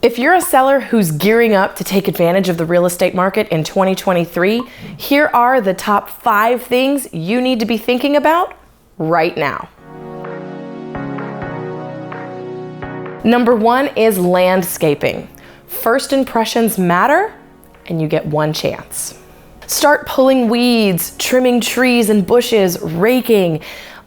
If you're a seller who's gearing up to take advantage of the real estate market in 2023, here are the top 5 things you need to be thinking about right now. Number 1 is landscaping. First impressions matter, and you get one chance. Start pulling weeds, trimming trees and bushes, raking.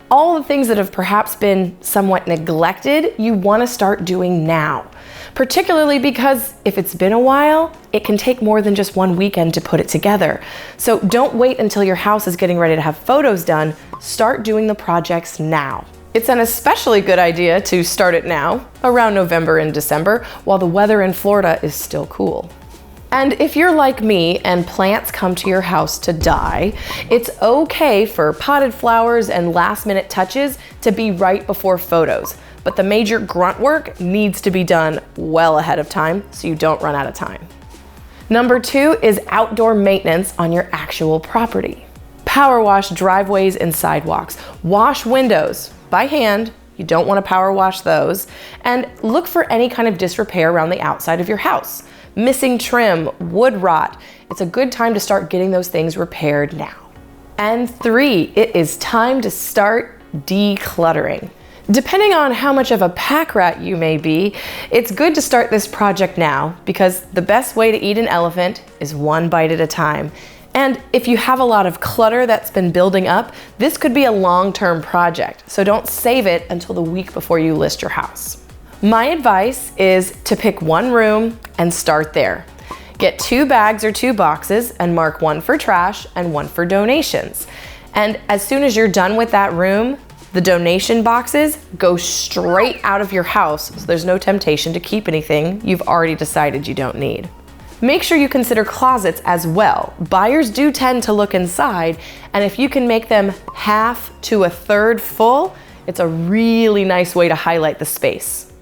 All the things that have perhaps been somewhat neglected, you want to start doing now. Particularly because if it's been a while, it can take more than just one weekend to put it together. So don't wait until your house is getting ready to have photos done. Start doing the projects now. It's an especially good idea to start it now, around November and December, while the weather in Florida is still cool. And if you're like me and plants come to your house to die, it's okay for potted flowers and last-minute touches to be right before photos. But the major grunt work needs to be done well ahead of time so you don't run out of time. Number 2 is outdoor maintenance on your actual property. Power wash driveways and sidewalks. Wash windows by hand. You don't want to power wash those. And look for any kind of disrepair around the outside of your house. Missing trim, wood rot. It's a good time to start getting those things repaired now. And 3, it is time to start decluttering. Depending on how much of a pack rat you may be, it's good to start this project now because the best way to eat an elephant is one bite at a time. And if you have a lot of clutter that's been building up, this could be a long-term project, so don't save it until the week before you list your house. My advice is to pick one room and start there. Get 2 bags or 2 boxes and mark one for trash and one for donations. And as soon as you're done with that room, the donation boxes go straight out of your house, so there's no temptation to keep anything you've already decided you don't need. Make sure you consider closets as well. Buyers do tend to look inside, and if you can make them half to a third full, it's a really nice way to highlight the space.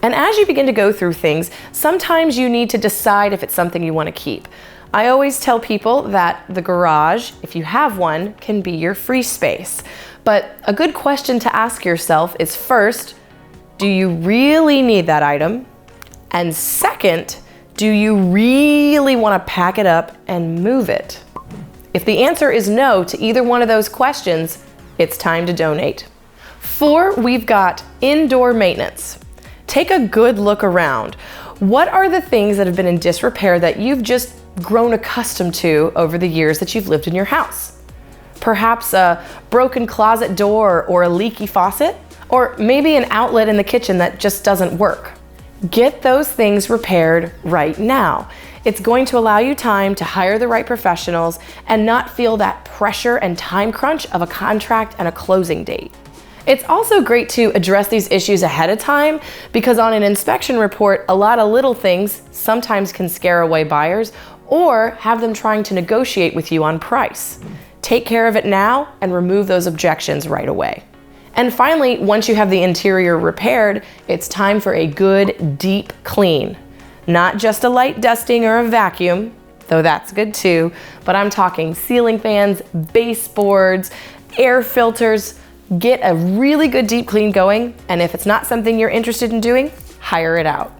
And as you begin to go through things, sometimes you need to decide if it's something you want to keep. I always tell people that the garage, if you have one, can be your free space. But a good question to ask yourself is first, do you really need that item? And second, do you really want to pack it up and move it? If the answer is no to either one of those questions, it's time to donate. 4, we've got indoor maintenance. Take a good look around. What are the things that have been in disrepair that you've just grown accustomed to over the years that you've lived in your house? Perhaps a broken closet door or a leaky faucet, or maybe an outlet in the kitchen that just doesn't work. Get those things repaired right now. It's going to allow you time to hire the right professionals and not feel that pressure and time crunch of a contract and a closing date. It's also great to address these issues ahead of time because on an inspection report, a lot of little things sometimes can scare away buyers or have them trying to negotiate with you on price. Take care of it now and remove those objections right away. And finally, once you have the interior repaired, it's time for a good deep clean. Not just a light dusting or a vacuum, though that's good too, but I'm talking ceiling fans, baseboards, air filters. Get a really good deep clean going, and if it's not something you're interested in doing, hire it out.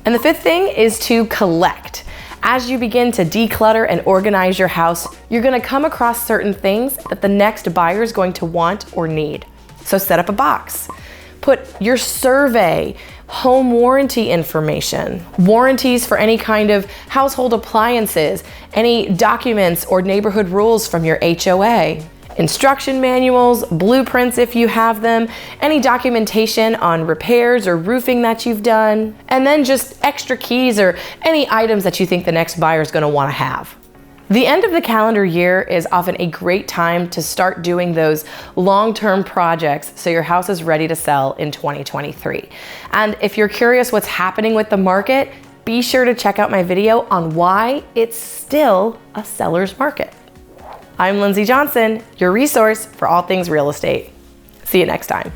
And the 5th thing is to collect. As you begin to declutter and organize your house, you're going to come across certain things that the next buyer is going to want or need. So set up a box. Put your survey, home warranty information, warranties for any kind of household appliances, any documents or neighborhood rules from your HOA, instruction manuals, blueprints if you have them, any documentation on repairs or roofing that you've done, and then just extra keys or any items that you think the next buyer is going to want to have. The end of the calendar year is often a great time to start doing those long-term projects so your house is ready to sell in 2023. And if you're curious what's happening with the market, be sure to check out my video on why it's still a seller's market. I'm Lindsey Johnson, your resource for all things real estate. See you next time.